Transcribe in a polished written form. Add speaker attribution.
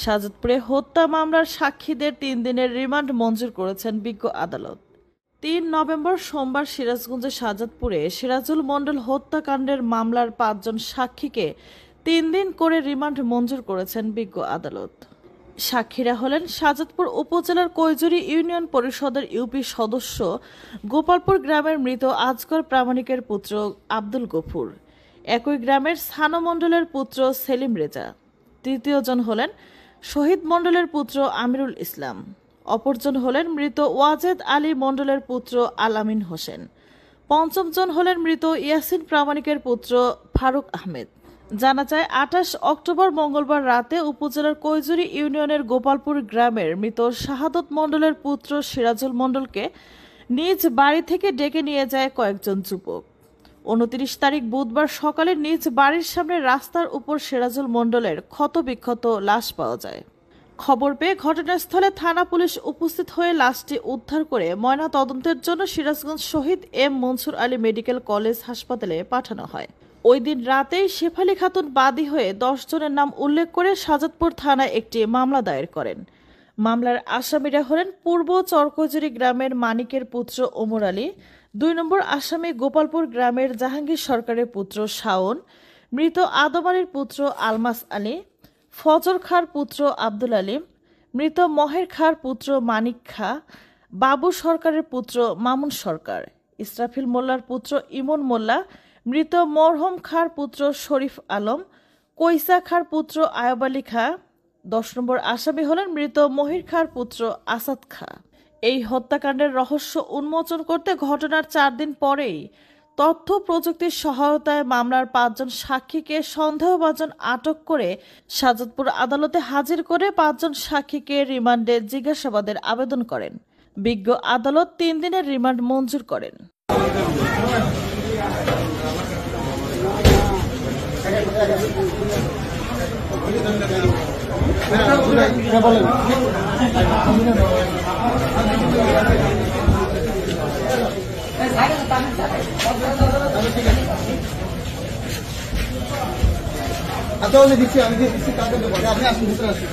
Speaker 1: শাহজাদপুরে হত্যা মামলার সাক্ষীদের 3 দিনের রিমান্ড মঞ্জুর করেছেন বিজ্ঞ আদালত। 3 নভেম্বর সোমবার সিরাজগঞ্জের শাহজাদপুরে সিরাজুল মণ্ডল হত্যাকাণ্ডের মামলার 5 জন সাক্ষীকে 3 দিন করে রিমান্ড মঞ্জুর করেছেন বিজ্ঞ আদালত। সাক্ষীরা হলেন শাহজাদপুর উপজেলার কৈজুরি ইউনিয়ন পরিষদের ইউপি সদস্য গোপালপুর গ্রামের মৃত আজগর প্রামাণিকের পুত্র আব্দুল গফুর, একই গ্রামের সানো মণ্ডলের পুত্র সেলিম রেজা। তৃতীয় জন হলেন শহীদ মণ্ডলের পুত্র আমিরুল ইসলাম। অপরজন হলেন মৃত ওয়াজেদ আলী মণ্ডলের পুত্র আল আমিন হোসেন। পঞ্চম জন হলেন মৃত ইয়াসিন প্রামাণিকের পুত্র ফারুক আহমেদ। জানা যায় 28 অক্টোবর মঙ্গলবার রাতে উপজেলার কৈজুরি ইউনিয়নের গোপালপুর গ্রামের মৃত শাহাদত মণ্ডলের পুত্র সিরাজুল মণ্ডলকে নিজ বাড়ি থেকে ডেকে নিয়ে যায় কয়েকজন যুবক। 29 তারিখ বুধবার সকালে নিজ বাড়ির সামনে রাস্তার উপর সিরাজুল মণ্ডলের ক্ষতবিক্ষত লাশ পাওয়া যায়। খবর পেয়ে ঘটনাস্থলে থানা পুলিশ উপস্থিত হয়ে লাশটি উদ্ধার করে ময়না তদন্তের জন্য সিরাজগঞ্জ শহীদ এম মনসুর আলী মেডিকেল কলেজ হাসপাতালে পাঠানো হয়। ওই দিন রাতেই শেফালি খাতুন বাদী হয়ে 10 জনের নাম উল্লেখ করে শাহজাদপুর থানায় একটি মামলা দায়ের করেন। মামলার আসামিরা হলেন পূর্ব চরকজুরি গ্রামের মানিকের পুত্র ওমর আলী, 2 নম্বর আসামি গোপালপুর গ্রামের জাহাঙ্গীর সরকারের পুত্র শাওন, মৃত আদম আলীর পুত্র আলমাস আলী, ফজর খাঁর পুত্র আব্দুল আলিম, মৃত মহের খাঁর পুত্র মানিক খাঁ, বাবু সরকারের পুত্র মামুন সরকার, ইসরাফিল মোল্লার পুত্র ইমন মোল্লা, মৃত মরহম খাঁর পুত্র শরীফ আলম, কৈসা খাঁর পুত্র আয়ব আলী খাঁ। 10 নম্বর আসামি হলেন মৃত মহির খাঁর পুত্র আসাদ খাঁ। এই হত্যাকাণ্ডের রহস্য উন্মোচন করতে ঘটনার 4 দিন পরেই তথ্য প্রযুক্তির সহায়তায় মামলার 5 জন সাক্ষীকে সন্দেহভাজন আটক করে শাহজাদপুর আদালতে হাজির করে 5 জন সাক্ষীকে রিমান্ডে জিজ্ঞাসাবাদের আবেদন করেন। বিজ্ঞ আদালত 3 দিনের রিমান্ড মঞ্জুর করেন।
Speaker 2: আচ্ছা, আমি দিচ্ছি, কাকে দেবো? আপনি আসুন, ভিতরে আসুন।